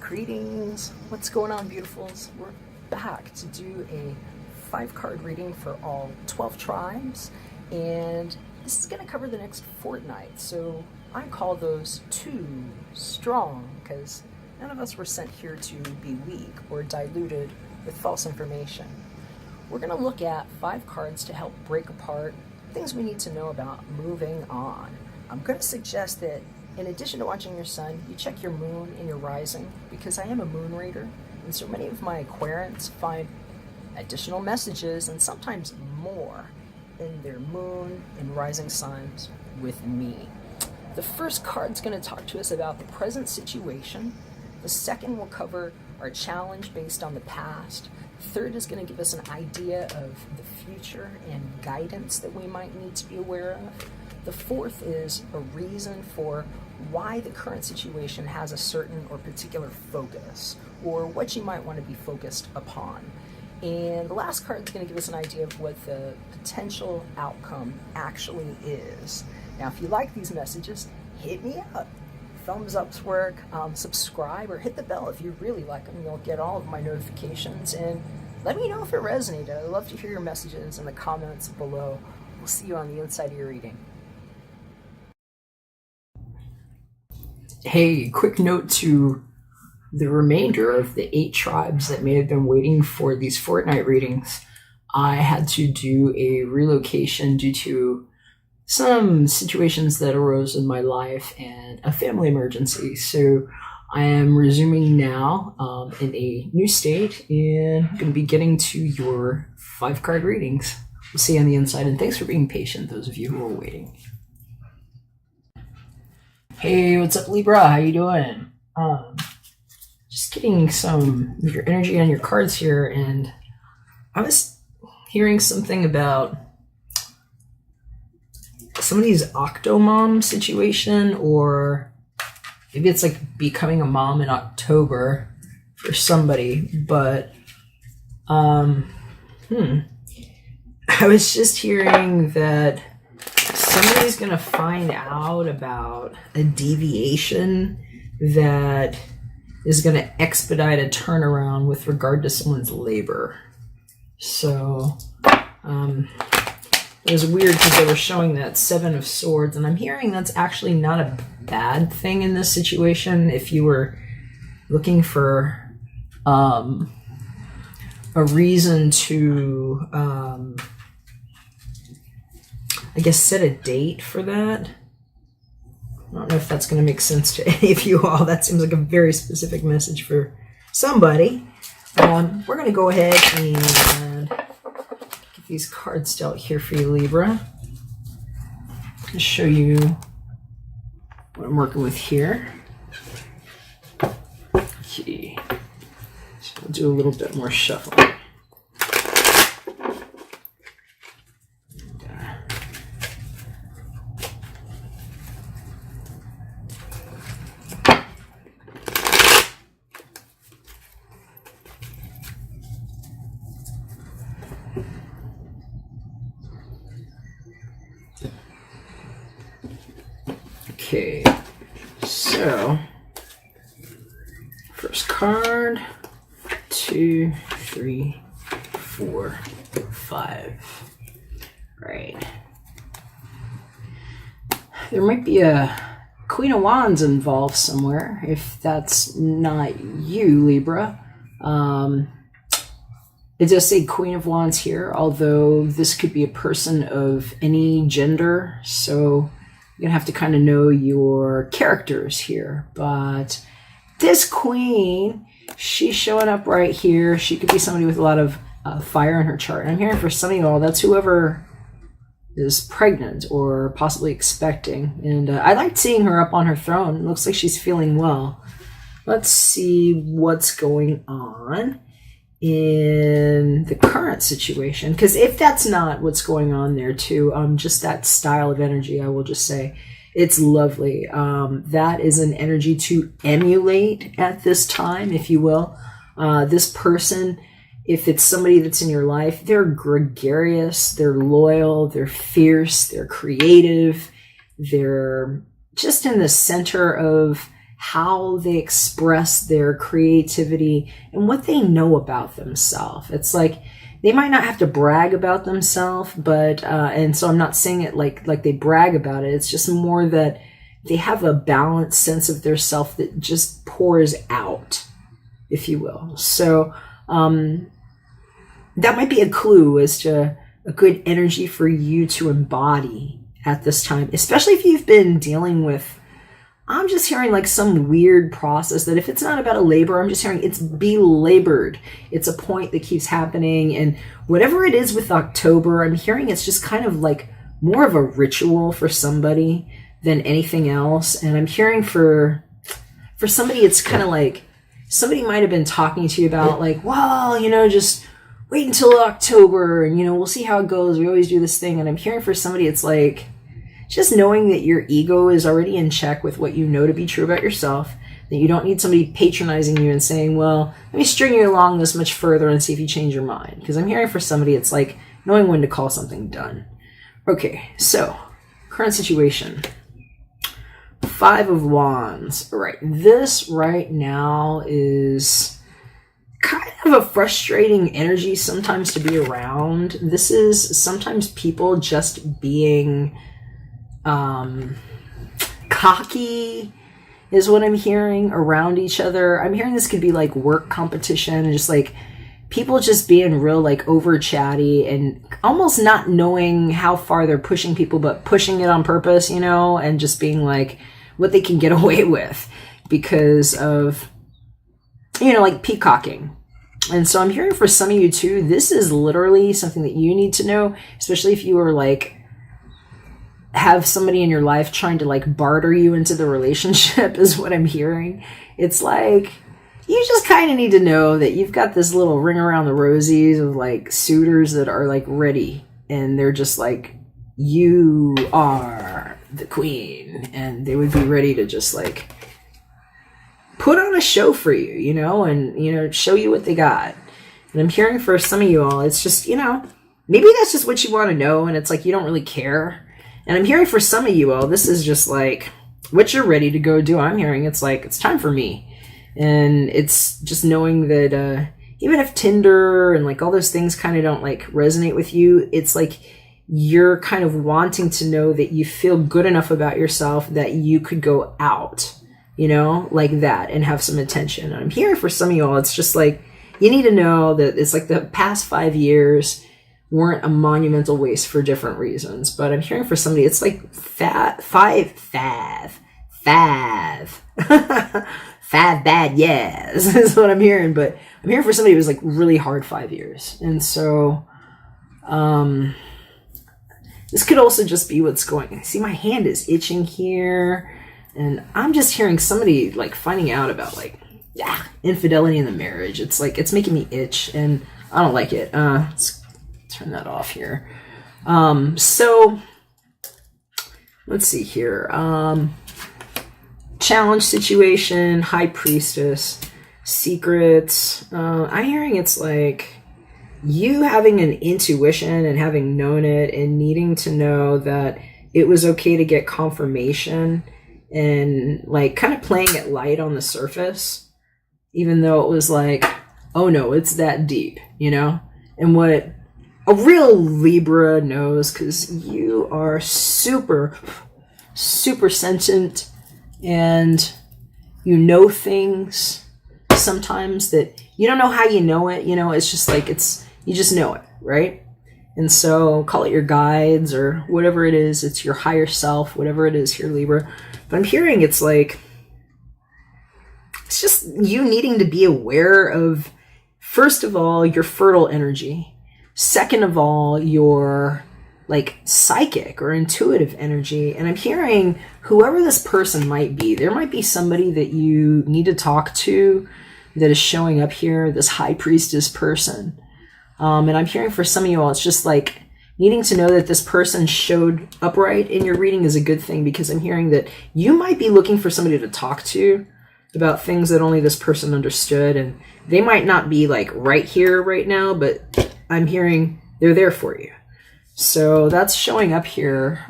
Greetings, what's going on, beautifuls? We're back to do a 5-card reading for all 12 tribes, and this is going to cover the next fortnight. So I call those 2 strong, because none of us were sent here to be weak or diluted with false information. We're going to look at 5 cards to help break apart things we need to know about moving on. I'm going to suggest that in addition to watching your sun, you check your moon and your rising, because I am a moon reader, and so many of my Aquarians find additional messages and sometimes more in their moon and rising signs with me. The first card's going to talk to us about the present situation. The second will cover our challenge based on the past. The third is going to give us an idea of the future and guidance that we might need to be aware of. The fourth is a reason for why the current situation has a certain or particular focus, or what you might want to be focused upon. And the last card is going to give us an idea of what the potential outcome actually is. Now, if you like these messages, hit me up. Thumbs ups work, subscribe, or hit the bell if you really like them. You'll get all of my notifications, and let me know if it resonated. I'd love to hear your messages in the comments below. We'll see you on the inside of your reading. Hey, quick note to the remainder of the 8 tribes that may have been waiting for these fortnight readings. I had to do a relocation due to some situations that arose in my life and a family emergency. So I am resuming now in a new state, and I'm going to be getting to your 5-card readings. We'll see you on the inside, and thanks for being patient, those of you who are waiting. Hey, what's up, Libra? How you doing? Just getting some of your energy on your cards here, and I was hearing something about somebody's octomom situation, or maybe it's like becoming a mom in October for somebody, but I was just hearing that somebody's going to find out about a deviation that is going to expedite a turnaround with regard to someone's labor. So it was weird because they were showing that 7 of Swords, and I'm hearing that's actually not a bad thing in this situation. If you were looking for a reason to I guess set a date for that. I don't know if that's going to make sense to any of you all. That seems like a very specific message for somebody. We're going to go ahead and get these cards dealt here for you, Libra. I'll show you what I'm working with here. Okay. So we'll do a little bit more shuffling. Okay, so first card, 2, 3, 4, 5. Right. There might be a Queen of Wands involved somewhere, if that's not you, Libra. It does say Queen of Wands here, although this could be a person of any gender, so you're going to have to kind of know your characters here. But this queen, she's showing up right here. She could be somebody with a lot of fire in her chart. And I'm hearing for some of y'all, that's whoever is pregnant or possibly expecting. And I liked seeing her up on her throne. It looks like she's feeling well. Let's see what's going on in the current situation, because if that's not what's going on there too, just that style of energy, I will just say it's lovely. That is an energy to emulate at this time, if you will. This person if it's somebody that's in your life, they're gregarious, they're loyal, they're fierce, they're creative, they're just in the center of how they express their creativity and what they know about themselves. It's like they might not have to brag about themselves, but and so I'm not saying it like they brag about it. It's just more that they have a balanced sense of their self that just pours out, if you will. So that might be a clue as to a good energy for you to embody at this time, especially if you've been dealing with, I'm just hearing like some weird process that if it's not about a labor, I'm just hearing it's belabored. It's a point that keeps happening. And whatever it is with October, I'm hearing it's just kind of like more of a ritual for somebody than anything else. And I'm hearing for somebody, it's kind of like somebody might have been talking to you about like, well, just wait until October and, we'll see how it goes. We always do this thing. And I'm hearing for somebody, it's like just knowing that your ego is already in check with what you know to be true about yourself, that you don't need somebody patronizing you and saying, well, let me string you along this much further and see if you change your mind. Because I'm hearing for somebody, it's like knowing when to call something done. Okay, so current situation. 5 of Wands. All right, this right now is kind of a frustrating energy sometimes to be around. This is sometimes people just being cocky is what I'm hearing around each other. I'm hearing this could be like work competition and just like people just being real like over chatty and almost not knowing how far they're pushing people, but pushing it on purpose, and just being like what they can get away with because of, like peacocking. And so I'm hearing for some of you too, this is literally something that you need to know, especially if you are like, have somebody in your life trying to like barter you into the relationship is what I'm hearing. It's like, you just kind of need to know that you've got this little ring around the rosies of like suitors that are like ready. And they're just like, you are the queen. And they would be ready to just like put on a show for you, and, show you what they got. And I'm hearing for some of you all, it's just, maybe that's just what you want to know. And it's like, you don't really care. And I'm hearing for some of you all, this is just like what you're ready to go do. I'm hearing it's like, it's time for me. And it's just knowing that even if Tinder and like all those things kind of don't like resonate with you, it's like you're kind of wanting to know that you feel good enough about yourself that you could go out, like that and have some attention. And I'm hearing for some of you all, it's just like, you need to know that it's like the past 5 years weren't a monumental waste for different reasons. But I'm hearing for somebody, it's like five bad yes is what I'm hearing. But I'm hearing for somebody who was like really hard 5 years. And so this could also just be what's going. See, my hand is itching here. And I'm just hearing somebody like finding out about like, infidelity in the marriage. It's like, it's making me itch and I don't like it. Let's turn that off here. So let's see here. Challenge situation, High Priestess, secrets. I'm hearing it's like you having an intuition and having known it and needing to know that it was okay to get confirmation and like kind of playing it light on the surface, even though it was like, oh no, it's that deep, and what a real Libra knows, because you are super, super sentient and you know things sometimes that you don't know how you know it, it's just like you just know it, right? And so call it your guides or whatever it is, it's your higher self, whatever it is here, Libra. But I'm hearing it's like, it's just you needing to be aware of, first of all, your fertile energy. Second of all, your like psychic or intuitive energy. And I'm hearing whoever this person might be, there might be somebody that you need to talk to that is showing up here, this High Priestess person. And I'm hearing for some of you all, it's just like needing to know that this person showed upright in your reading is a good thing, because I'm hearing that you might be looking for somebody to talk to about things that only this person understood, and they might not be like right here right now, but I'm hearing they're there for you. So that's showing up here,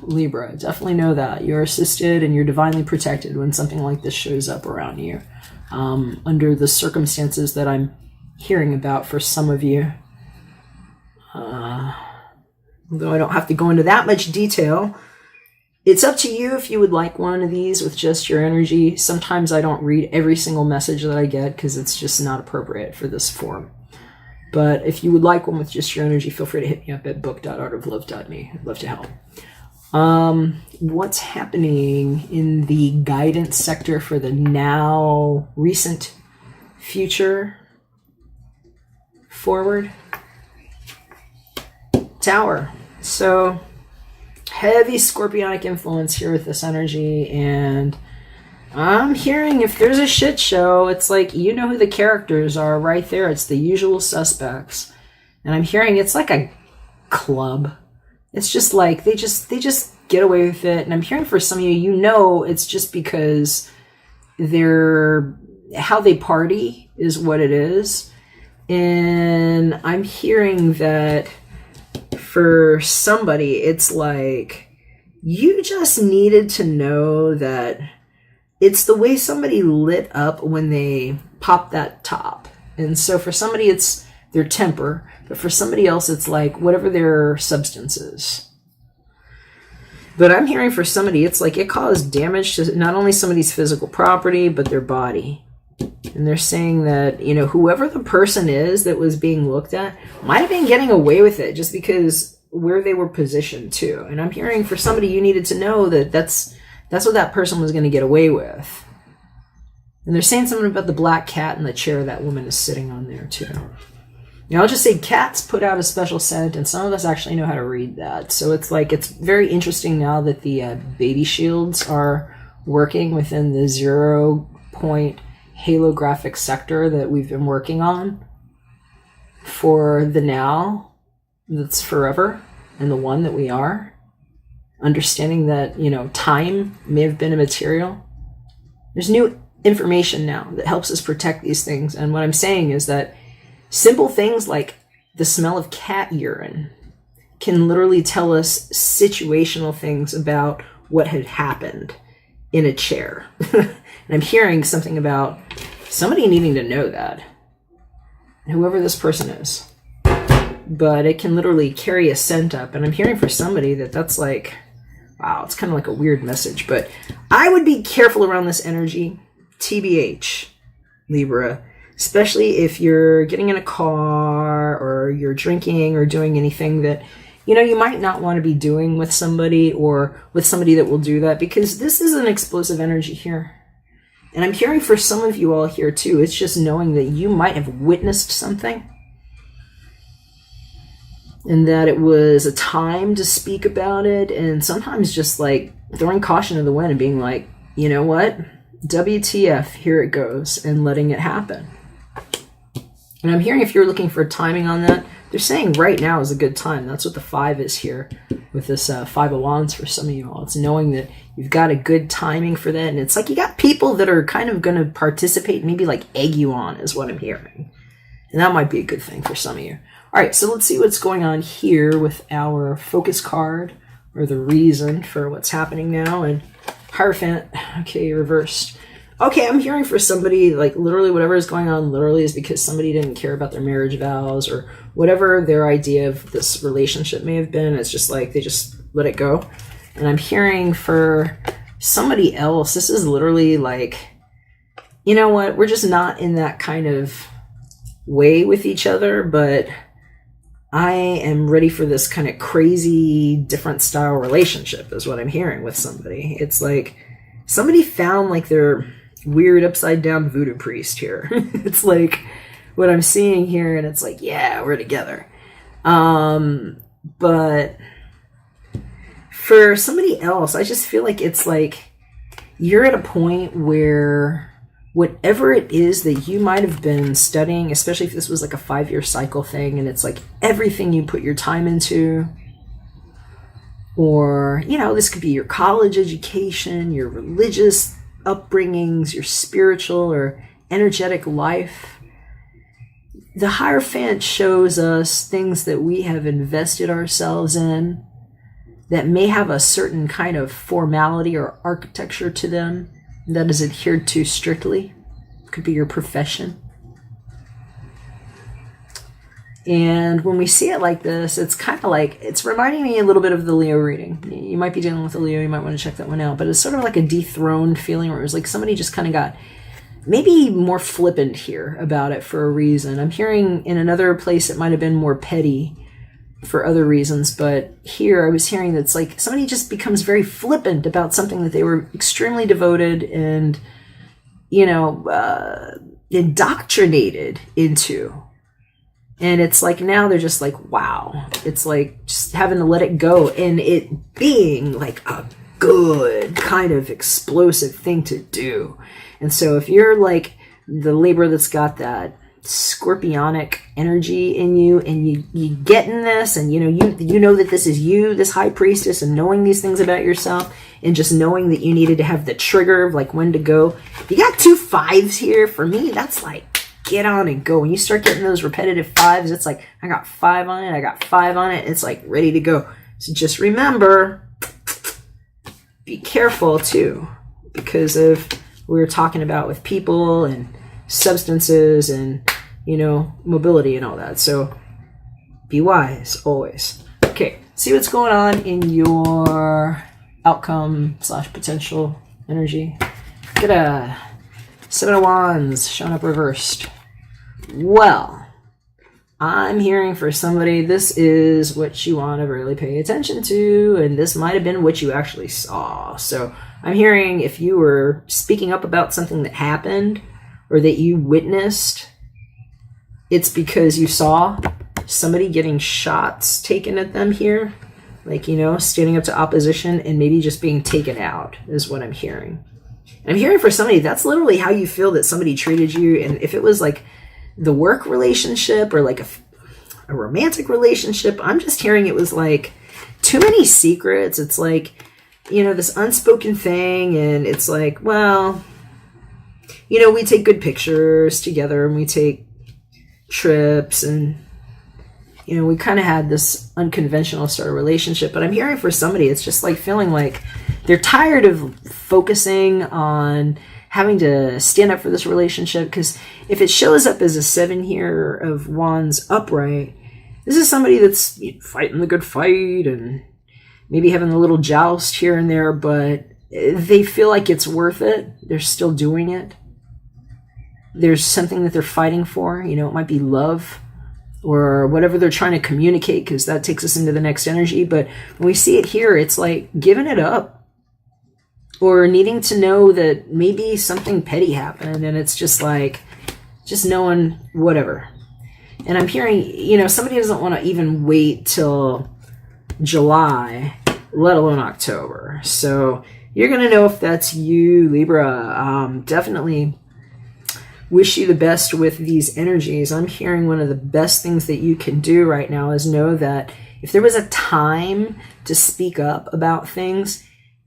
Libra. Definitely know that you're assisted and you're divinely protected when something like this shows up around you, under the circumstances that I'm hearing about for some of you. Although I don't have to go into that much detail, it's up to you if you would like one of these with just your energy. Sometimes I don't read every single message that I get because it's just not appropriate for this form. But if you would like one with just your energy, feel free to hit me up at book.artoflove.me. I'd love to help. What's happening in the guidance sector for the now, recent, future, forward? Tower. So heavy scorpionic influence here with this energy, and I'm hearing if there's a shit show, it's like, you know who the characters are right there. It's the usual suspects. And I'm hearing it's like a club. It's just like they just get away with it. And I'm hearing for some of you, you know, it's just because how they party is what it is. And I'm hearing that for somebody, it's like you just needed to know that it's the way somebody lit up when they pop that top. And so for somebody, it's their temper. But for somebody else, it's like whatever their substance is. But I'm hearing for somebody, it's like it caused damage to not only somebody's physical property, but their body. And they're saying that, you know, whoever the person is that was being looked at might have been getting away with it just because where they were positioned to. And I'm hearing for somebody, you needed to know that that's what that person was going to get away with. And they're saying something about the black cat in the chair that woman is sitting on there too. Now, I'll just say cats put out a special scent, and some of us actually know how to read that. So it's like, it's very interesting now that the baby shields are working within the 0-point halographic sector that we've been working on for the now, that's forever, and the one that we are. Understanding that, you know, time may have been immaterial. There's new information now that helps us protect these things. And what I'm saying is that simple things like the smell of cat urine can literally tell us situational things about what had happened in a chair. And I'm hearing something about somebody needing to know that, whoever this person is. But it can literally carry a scent up. And I'm hearing for somebody that's like, wow, it's kind of like a weird message. But I would be careful around this energy. TBH, Libra. Especially if you're getting in a car or you're drinking or doing anything that, you know, you might not want to be doing with somebody or with somebody that will do that, because this is an explosive energy here. And I'm hearing for some of you all here too, it's just knowing that you might have witnessed something and that it was a time to speak about it, and sometimes just like throwing caution to the wind and being like, you know what, WTF, here it goes, and letting it happen. And I'm hearing if you're looking for timing on that, they're saying right now is a good time. That's what the 5 is here with this 5 of Wands for some of you all. It's knowing that you've got a good timing for that. And it's like you got people that are kind of going to participate, maybe like egg you on is what I'm hearing. And that might be a good thing for some of you. All right, so let's see what's going on here with our focus card, or the reason for what's happening now. And Hierophant, okay, reversed. Okay, I'm hearing for somebody, like literally whatever is going on literally is because somebody didn't care about their marriage vows or whatever their idea of this relationship may have been. It's just like they just let it go. And I'm hearing for somebody else, this is literally like, you know what, we're just not in that kind of way with each other, but I am ready for this kind of crazy, different style relationship is what I'm hearing with somebody. It's like somebody found like their weird upside down voodoo priest here. It's like what I'm seeing here, and it's like, yeah, we're together. But for somebody else, I just feel like it's like you're at a point where whatever it is that you might have been studying, especially if this was like a 5-year cycle thing, and it's like everything you put your time into, or, you know, this could be your college education, your religious upbringings, your spiritual or energetic life. The Hierophant shows us things that we have invested ourselves in that may have a certain kind of formality or architecture to them that is adhered to strictly. Could be your profession. And when we see it like this, it's kind of like, it's reminding me a little bit of the Leo reading. You might be dealing with a Leo, you might want to check that one out. But it's sort of like a dethroned feeling where it was like somebody just kind of got maybe more flippant here about it for a reason. I'm hearing in another place it might have been more petty for other reasons, but here I was hearing that it's like somebody just becomes very flippant about something that they were extremely devoted and, you know, indoctrinated into. And it's like now they're just like, wow. It's like just having to let it go and it being like a good kind of explosive thing to do. And so if you're like the Libra that's got that scorpionic energy in you and you get in this and you know that this is you, this high priestess, and knowing these things about yourself and just knowing that you needed to have the trigger of like when to go. You got 2 5s here. For me, that's like get on and go. When you start getting those repetitive 5s, it's like I got 5 on it, I got 5 on it. It's like ready to go. So just remember, be careful too, because of we were talking about with people and substances and, you know, mobility and all that. So be wise always. Okay, see what's going on in your outcome / potential energy. Get a 7 of Wands showing up reversed. Well, I'm hearing for somebody this is what you want to really pay attention to, and this might have been what you actually saw. So I'm hearing if you were speaking up about something that happened or that you witnessed, it's because you saw somebody getting shots taken at them here. Like, you know, standing up to opposition and maybe just being taken out is what I'm hearing. And I'm hearing for somebody, that's literally how you feel that somebody treated you. And if it was like the work relationship or like a romantic relationship, I'm just hearing it was like too many secrets. It's like, you know, this unspoken thing, and it's like, well, you know, we take good pictures together and we take trips and, you know, we kind of had this unconventional sort of relationship. But I'm hearing for somebody, it's just like feeling like they're tired of focusing on having to stand up for this relationship, because if it shows up as a 7 here of Wands upright, this is somebody that's fighting the good fight and maybe having a little joust here and there, but they feel like it's worth it. They're still doing it. There's something that they're fighting for. You know, it might be love or whatever they're trying to communicate, because that takes us into the next energy. But when we see it here, it's like giving it up or needing to know that maybe something petty happened, and it's just like just knowing whatever. And I'm hearing, you know, somebody doesn't want to even wait till July, let alone October. So you're going to know if that's you, Libra. Definitely wish you the best with these energies. I'm hearing one of the best things that you can do right now is know that if there was a time to speak up about things,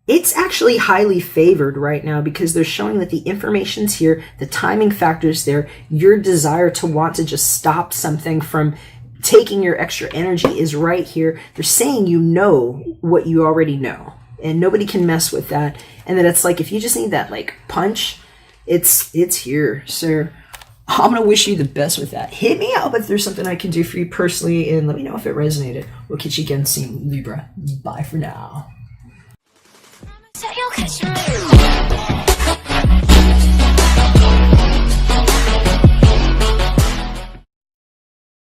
it's actually highly favored right now, because they're showing that the information's here, the timing factor's there, your desire to want to just stop something from taking your extra energy is right here. They're saying you know what you already know, and nobody can mess with that. And then it's like, if you just need that like punch, it's here. So I'm going to wish you the best with that. Hit me up if there's something I can do for you personally, and let me know if it resonated. We'll catch you again soon, Libra. Bye for now. 想要开始。